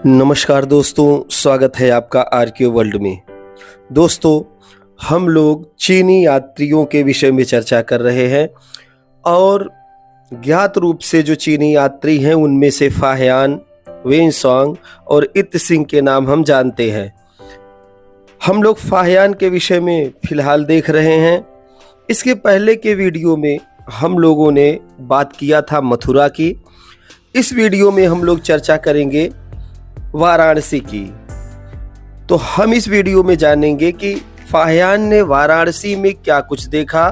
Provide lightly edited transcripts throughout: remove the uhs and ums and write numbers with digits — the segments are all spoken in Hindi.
नमस्कार दोस्तों, स्वागत है आपका आरके वर्ल्ड में। दोस्तों, हम लोग चीनी यात्रियों के विषय में चर्चा कर रहे हैं और ज्ञात रूप से जो चीनी यात्री हैं उनमें से फाहियान, वेनसोंग और इत सिंह के नाम हम जानते हैं। हम लोग फाहियान के विषय में फिलहाल देख रहे हैं। इसके पहले के वीडियो में हम लोगों ने बात किया था मथुरा की। इस वीडियो में हम लोग चर्चा करेंगे वाराणसी की। तो हम इस वीडियो में जानेंगे कि फाहियान ने वाराणसी में क्या कुछ देखा,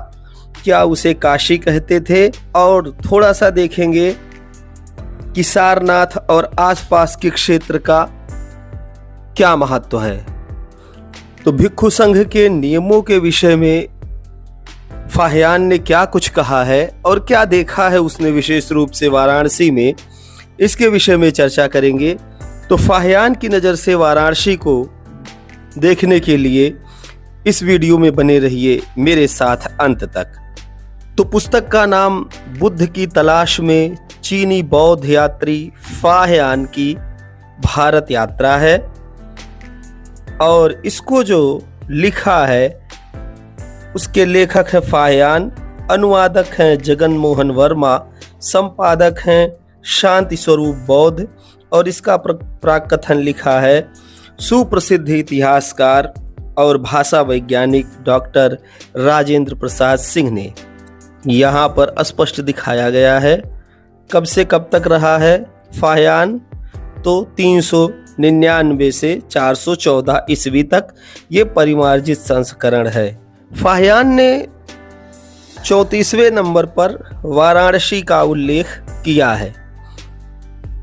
क्या उसे काशी कहते थे, और थोड़ा सा देखेंगे कि सारनाथ और आसपास के क्षेत्र का क्या महत्व है। तो भिक्षु संघ के नियमों के विषय में फाहियान ने क्या कुछ कहा है और क्या देखा है उसने विशेष रूप से वाराणसी में, इसके विषय में चर्चा करेंगे। तो फाहियान की नज़र से वाराणसी को देखने के लिए इस वीडियो में बने रहिए मेरे साथ अंत तक। तो पुस्तक का नाम बुद्ध की तलाश में चीनी बौद्ध यात्री फाहियान की भारत यात्रा है और इसको जो लिखा है उसके लेखक हैं फाहियान, अनुवादक हैं जगन मोहन वर्मा, संपादक हैं शांति स्वरूप बौद्ध और इसका प्राकथन लिखा है सुप्रसिद्ध इतिहासकार और भाषा वैज्ञानिक डॉक्टर राजेंद्र प्रसाद सिंह ने। यहाँ पर स्पष्ट दिखाया गया है कब से कब तक रहा है फाहियान। तो 399 से 414 ईस्वी तक ये परिमार्जित संस्करण है। फाहियान ने 34वें नंबर पर वाराणसी का उल्लेख किया है।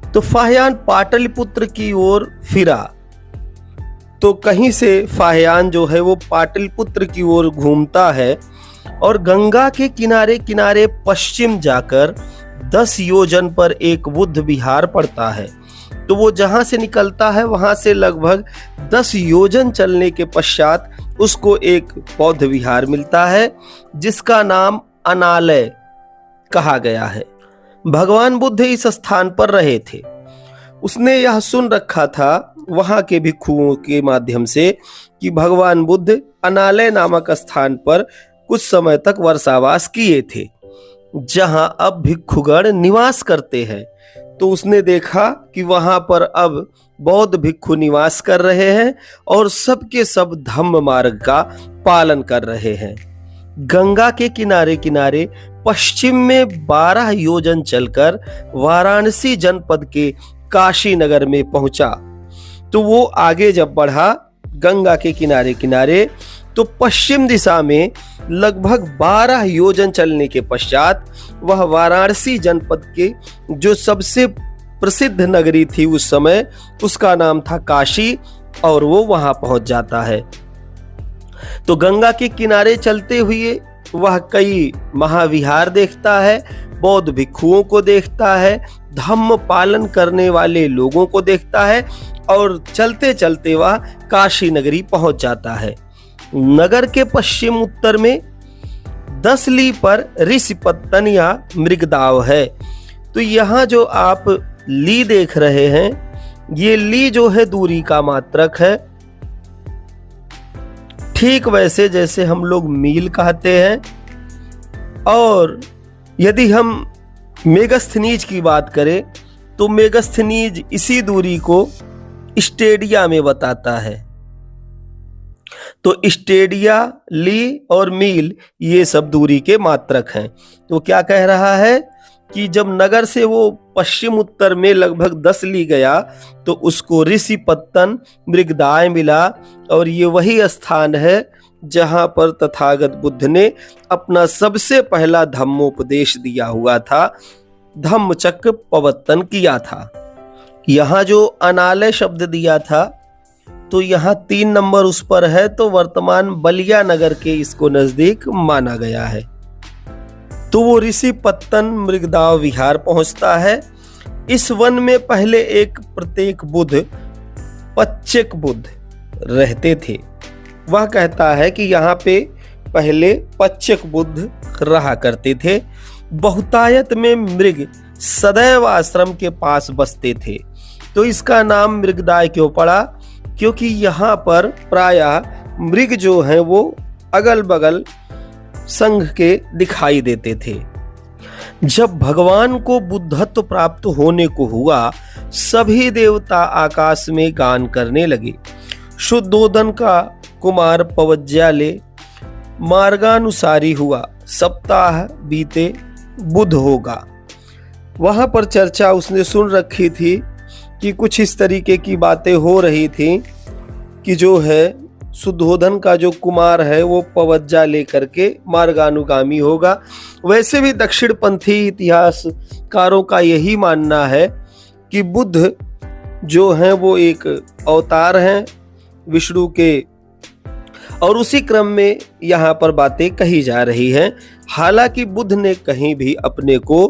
तो फाहियान पाटलिपुत्र की ओर फिरा, तो कहीं से फाहियान जो है वो पाटलिपुत्र की ओर घूमता है और गंगा के किनारे किनारे पश्चिम जाकर 10 योजन पर एक बुद्ध विहार पड़ता है। तो वो जहां से निकलता है वहां से लगभग 10 योजन चलने के पश्चात उसको एक बौद्ध विहार मिलता है जिसका नाम अनालय कहा गया है। भगवान बुद्ध इस स्थान पर रहे थे। उसने यह सुन रखा था वहां के भिक्षुओं के माध्यम से कि भगवान बुद्ध अनालय नामक स्थान पर कुछ समय तक वर्षावास किए थे जहां अब भिक्षुगण निवास करते हैं। तो उसने देखा कि वहां पर अब बौद्ध भिक्षु निवास कर रहे हैं और सबके सब धम्म मार्ग का पालन कर रहे हैं। गंगा के किनारे किनारे पश्चिम में 12 योजन चलकर वाराणसी जनपद के काशी नगर में पहुंचा। तो वो आगे जब बढ़ा गंगा के किनारे किनारे तो पश्चिम दिशा में लगभग 12 योजन चलने के पश्चात वह वाराणसी जनपद के जो सबसे प्रसिद्ध नगरी थी उस समय, उसका नाम था काशी, और वो वहां पहुंच जाता है। तो गंगा के किनारे चलते हुए वह कई महाविहार देखता है, बौद्ध भिक्षुओं को देखता है, धम्म पालन करने वाले लोगों को देखता है और चलते चलते वह काशी नगरी पहुंच जाता है। नगर के पश्चिम उत्तर में 10 ली पर ऋषिपत्तन या मृगदाव है। तो यहाँ जो आप ली देख रहे हैं, ये ली जो है दूरी का मात्रक है, ठीक वैसे जैसे हम लोग मील कहते हैं। और यदि हम मेगास्थनीज की बात करें तो मेगास्थनीज इसी दूरी को स्टेडिया में बताता है। तो स्टेडिया, ली और मील ये सब दूरी के मात्रक हैं। तो क्या कह रहा है कि जब नगर से वो पश्चिम उत्तर में लगभग 10 ली गया तो उसको ऋषिपत्तन मृगदाय मिला और ये वही स्थान है जहां पर तथागत बुद्ध ने अपना सबसे पहला धम्मोपदेश दिया हुआ था, धम्मचक्र प्रवर्तन किया था। यहाँ जो अनालय शब्द दिया था तो यहाँ 3 नंबर उस पर है, तो वर्तमान बलिया नगर के इसको नजदीक माना गया है। तो वो ऋषिपत्तन मृगदाव विहार पहुंचता है। इस वन में पहले एक प्रत्येक बुद्ध, पच्चेक बुद्ध रहते थे। वह कहता है कि यहाँ पे पहले पच्चेक बुद्ध रहा करते थे। बहुतायत में मृग सदैव आश्रम के पास बसते थे तो इसका नाम मृगदाय क्यों पड़ा? क्योंकि यहाँ पर प्रायः मृग जो हैं वो अगल बगल संघ के दिखाई देते थे। जब भगवान को बुद्धत्व प्राप्त होने को हुआ, सभी देवता आकाश में गान करने लगे। शुद्धोदन का कुमार पवज्याले मार्गानुसारी हुआ, सप्ताह बीते बुध होगा। वहां पर चर्चा उसने सुन रखी थी कि कुछ इस तरीके की बातें हो रही थी कि जो है शुद्धोधन का जो कुमार है वो पवज्जा लेकर के मार्गानुगामी होगा। वैसे भी दक्षिणपंथी इतिहासकारों का यही मानना है कि बुद्ध जो हैं वो एक अवतार हैं विष्णु के, और उसी क्रम में यहाँ पर बातें कही जा रही हैं। हालांकि बुद्ध ने कहीं भी अपने को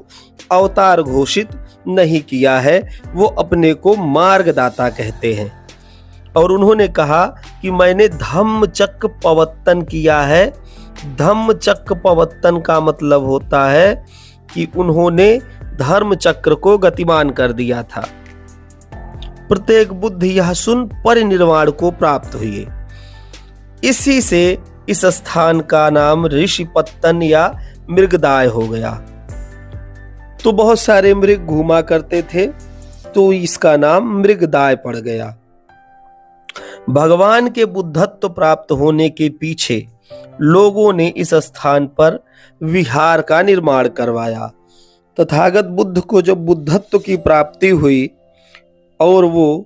अवतार घोषित नहीं किया है, वो अपने को मार्गदाता कहते हैं। और उन्होंने कहा कि मैंने धम्म चक्र पवत्तन किया है। धम्म चक्र पवत्तन का मतलब होता है कि उन्होंने धर्म चक्र को गतिमान कर दिया था। प्रत्येक बुद्ध यह सुन परिनिर्वाण को प्राप्त हुए। इसी से इस स्थान का नाम ऋषिपत्तन या मृगदाय हो गया। तो बहुत सारे मृग घूमा करते थे, तो इसका नाम मृगदाय पड़ गया। भगवान के बुद्धत्व प्राप्त होने के पीछे लोगों ने इस स्थान पर विहार का निर्माण करवाया। तथागत बुद्ध को जब बुद्धत्व की प्राप्ति हुई और वो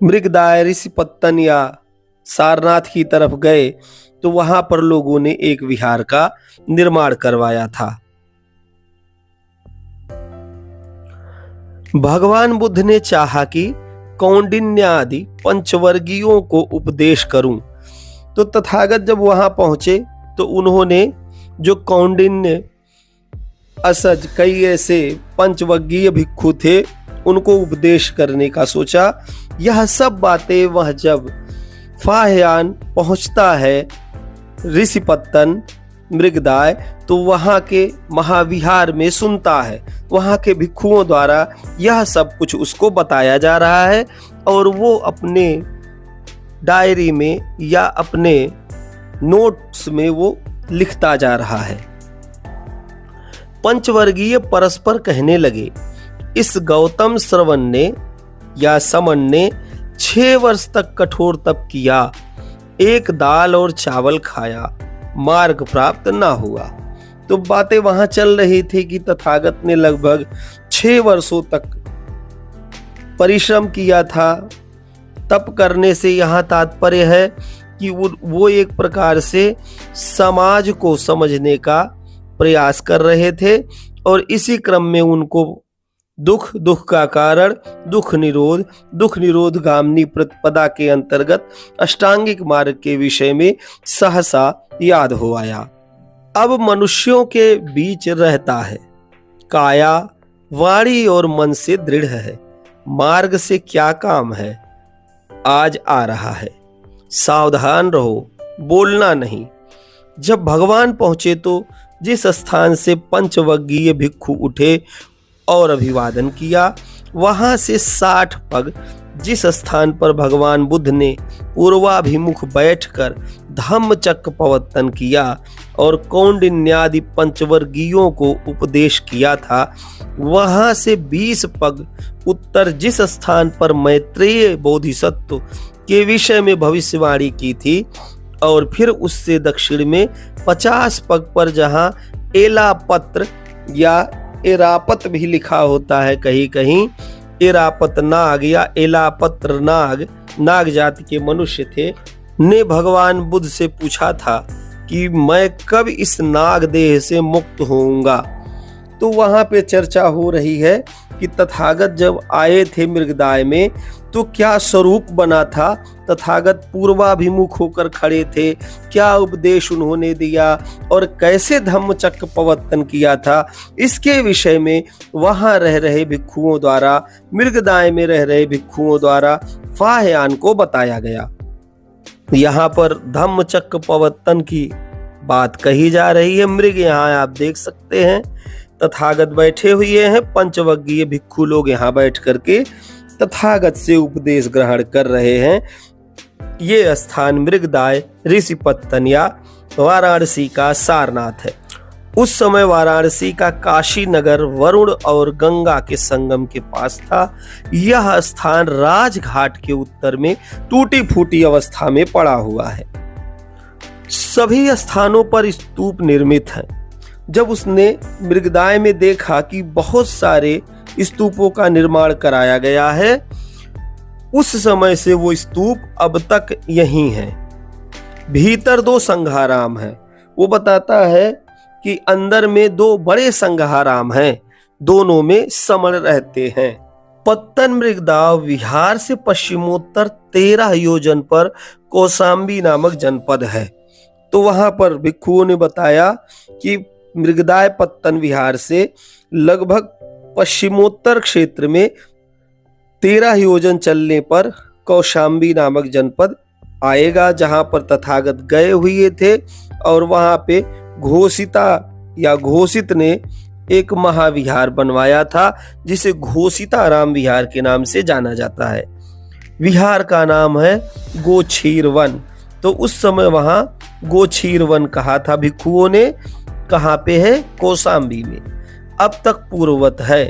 मृगदाय ऋषिपत्तन या सारनाथ की तरफ गए, तो वहां पर लोगों ने एक विहार का निर्माण करवाया था। भगवान बुद्ध ने चाहा कि कौंडिन्य आदि पंचवर्गीयों को उपदेश करूं। तो तथागत जब वहां पहुंचे तो उन्होंने जो कौंडिन्य, असज, कई ऐसे पंचवर्गीय भिक्षु थे उनको उपदेश करने का सोचा। यह सब बातें वह जब फाह्यान पहुंचता है ऋषिपत्तन मृगदाय, तो वहां के महाविहार में सुनता है। वहां के भिक्षुओं द्वारा यह सब कुछ उसको बताया जा रहा है और वो अपने डायरी में या अपने नोट्स में वो लिखता जा रहा है। पंचवर्गीय परस्पर कहने लगे, इस गौतम श्रवण ने या समन ने 6 वर्ष तक कठोर तप किया, एक दाल और चावल खाया, मार्ग प्राप्त ना हुआ। तो बातें वहां चल रही थी कि तथागत ने लगभग 6 वर्षों तक परिश्रम किया था। तप करने से यहाँ तात्पर्य है कि वो एक प्रकार से समाज को समझने का प्रयास कर रहे थे और इसी क्रम में उनको दुख का कारण दुख निरोध गामिनी प्रतिपदा के अंतर्गत अष्टांगिक मार्ग के विषय में सहसा याद हो आया। अब मनुष्यों के बीच रहता है, काया वाणी और मन से दृढ़ है, मार्ग से क्या काम है, आज आ रहा है, सावधान रहो, बोलना नहीं। जब भगवान पहुंचे तो जिस स्थान से पंचवर्गीय भिक्षु उठे और अभिवादन किया, वहां से 60 पग जिस स्थान पर भगवान बुद्ध ने पूर्वाभिमुख बैठकर धम्म चक्र पवत्तन किया और कौंडिन्यादि पंचवर्गीयों को उपदेश किया था, वहां से 20 पग उत्तर जिस स्थान पर मैत्रेय बोधिसत्व के विषय में भविष्यवाणी की थी और फिर उससे दक्षिण में 50 पग पर जहां एलापत्र या एरापत भी लिखा होता है, कहीं कहीं एरापत नाग या एलापत्र नाग जाति के मनुष्य थे, ने भगवान बुद्ध से पूछा था कि मैं कब इस नाग देह से मुक्त होऊंगा। तो वहां पे चर्चा हो रही है कि तथागत जब आए थे मृगदाय में तो क्या स्वरूप बना था, तथागत पूर्वाभिमुख होकर खड़े थे, क्या उपदेश उन्होंने दिया और कैसे धम्म चक्र पवत्तन किया था, इसके विषय में वहां रह रहे भिक्षुओं द्वारा, मृगदाय में रह रहे भिक्षुओं द्वारा फाह्यान को बताया गया। यहाँ पर धम्म चक्र पवत्तन की बात कही जा रही है। मृग यहाँ आप देख सकते हैं तथागत बैठे हुए हैं। पंचवग्गीय भिक्षु लोग यहाँ बैठ करके तथागत से उपदेश ग्रहण कर रहे हैं। ये स्थान मृगदाय ऋषिपत्तन या वाराणसी का सारनाथ है। उस समय वाराणसी का काशी नगर वरुण और गंगा के संगम के पास था। यह स्थान राजघाट के उत्तर में टूटी फूटी अवस्था में पड़ा हुआ है। सभी स्थानों पर स्तूप निर्मित हैं। जब उसने मृगदाय में देखा कि बहुत सारे स्तूपों का निर्माण कराया गया है, उस समय से वो स्तूप अब तक यहीं हैं। भीतर 2 संघाराम हैं। वो बताता है कि अंदर में 2 बड़े संघाराम हैं, दोनों में समण रहते हैं। पत्तन मृगदा विहार से पश्चिमोत्तर 13 योजन पर कौशाम्बी नामक जनपद है। तो वहां पर भिक्षुओं ने बताया कि मृगदाय पत्तन विहार से लगभग पश्चिमोत्तर क्षेत्र में 13 योजन चलने पर कौशाम्बी नामक जनपद आएगा, जहां पर तथागत गए हुए थे। और वहां पे घोषिता या घोषित ने एक महाविहार बनवाया था, जिसे घोषिता राम विहार के नाम से जाना जाता है। विहार का नाम है गोछीर वन। तो उस समय वहां गोछीर वन कहा था भिक्षुओं ने। कहाँ पे है? कौशाम्बी में। अब तक पूर्ववत है।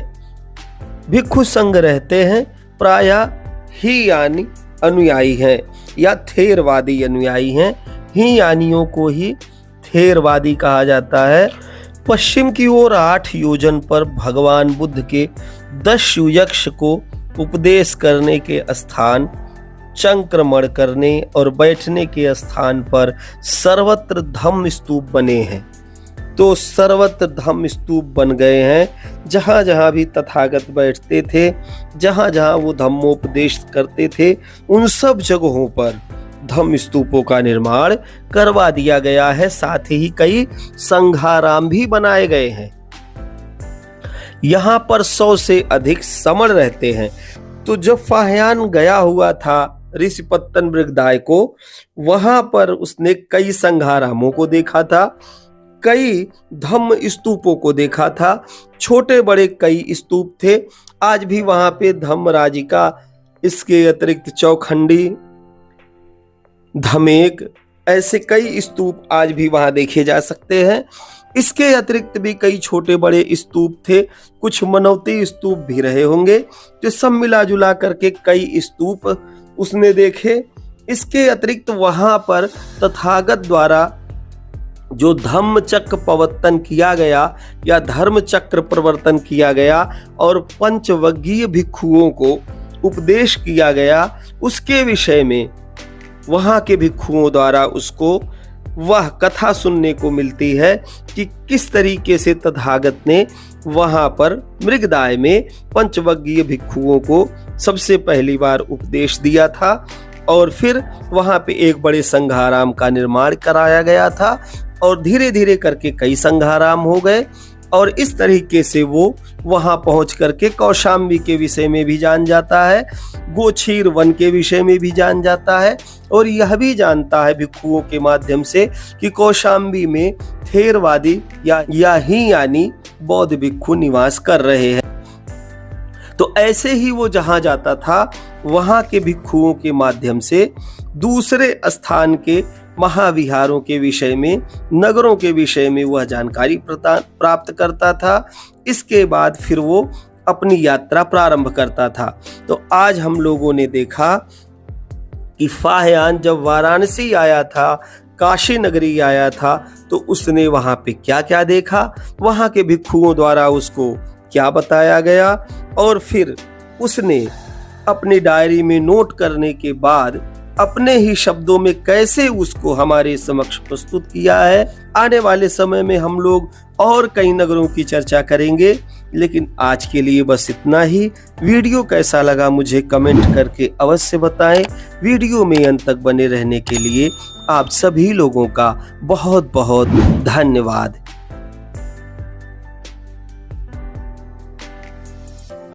भिक्षु संघ रहते हैं, प्रायः ही यानी अनुयायी हैं या थेरवादी अनुयायी हैं। ही यानियों को ही थेरवादी कहा जाता है। पश्चिम की ओर 8 योजन पर भगवान बुद्ध के 10 यक्ष को उपदेश करने के स्थान, चंक्रमण करने और बैठने के स्थान पर सर्वत्र धम्म स्तूप बने हैं। तो सर्वत्र धम्म स्तूप बन गए हैं। जहां जहां भी तथागत बैठते थे, जहां जहां वो धम्मोपदेश करते थे, उन सब जगहों पर धम्म स्तूपों का निर्माण करवा दिया गया है। साथ ही कई संघाराम भी बनाए गए हैं। यहाँ पर 100 से अधिक समण रहते हैं। तो जब फाह्यान गया हुआ था ऋषिपत्तन मृगदाय को, वहां पर उसने कई संघारामों को देखा था, कई धम्म स्तूपों को देखा था। छोटे बड़े कई स्तूप थे। आज भी वहां पे धम्मराजिका, इसके अतिरिक्त चौखंडी, धमेक, ऐसे कई स्तूप आज भी वहां देखे जा सकते हैं। इसके अतिरिक्त भी कई छोटे बड़े स्तूप थे। कुछ मनौती स्तूप भी रहे होंगे। जो सब मिला जुला करके कई स्तूप उसने देखे। इसके अतिरिक्त वहां पर तथागत द्वारा जो धम्म चक्र प्रवर्तन किया गया या धर्म चक्र प्रवर्तन किया गया और पंचवग्गीय भिक्षुओं को उपदेश किया गया, उसके विषय में वहां के भिक्षुओं द्वारा उसको वह कथा सुनने को मिलती है कि किस तरीके से तथागत ने वहां पर मृगदाय में पंचवग्गीय भिक्षुओं को सबसे पहली बार उपदेश दिया था। और फिर वहां पे एक बड़े संघाराम का निर्माण कराया गया था और धीरे धीरे करके कई संघाराम हो गए। और इस तरीके से वो वहां पहुंच करके कौशाम्बी के विषय में भी जान जाता है, गोछीर वन के विषय में भी जान जाता है, और यह भी जानता है भिक्षुओं के माध्यम से कि कौशाम्बी में थेरवादी या ही यानी बौद्ध भिक्षु निवास कर रहे हैं। तो ऐसे ही वो जहां जाता था, वहां के भिक्षुओं के माध्यम से दूसरे स्थान के महाविहारों के विषय में, नगरों के विषय में वह जानकारी प्राप्त करता था। इसके बाद फिर वो अपनी यात्रा प्रारंभ करता था। तो आज हम लोगों ने देखा कि फाह्यान जब वाराणसी आया था, काशी नगरी आया था, तो उसने वहां पे क्या क्या देखा, वहां के भिक्षुओं द्वारा उसको क्या बताया गया, और फिर उसने अपनी डायरी में नोट करने के बाद अपने ही शब्दों में कैसे उसको हमारे समक्ष प्रस्तुत किया है। आने वाले समय में हम लोग और कई नगरों की चर्चा करेंगे, लेकिन आज के लिए बस इतना ही। वीडियो कैसा लगा मुझे कमेंट करके अवश्य बताएं। वीडियो में अंत तक बने रहने के लिए आप सभी लोगों का बहुत बहुत धन्यवाद।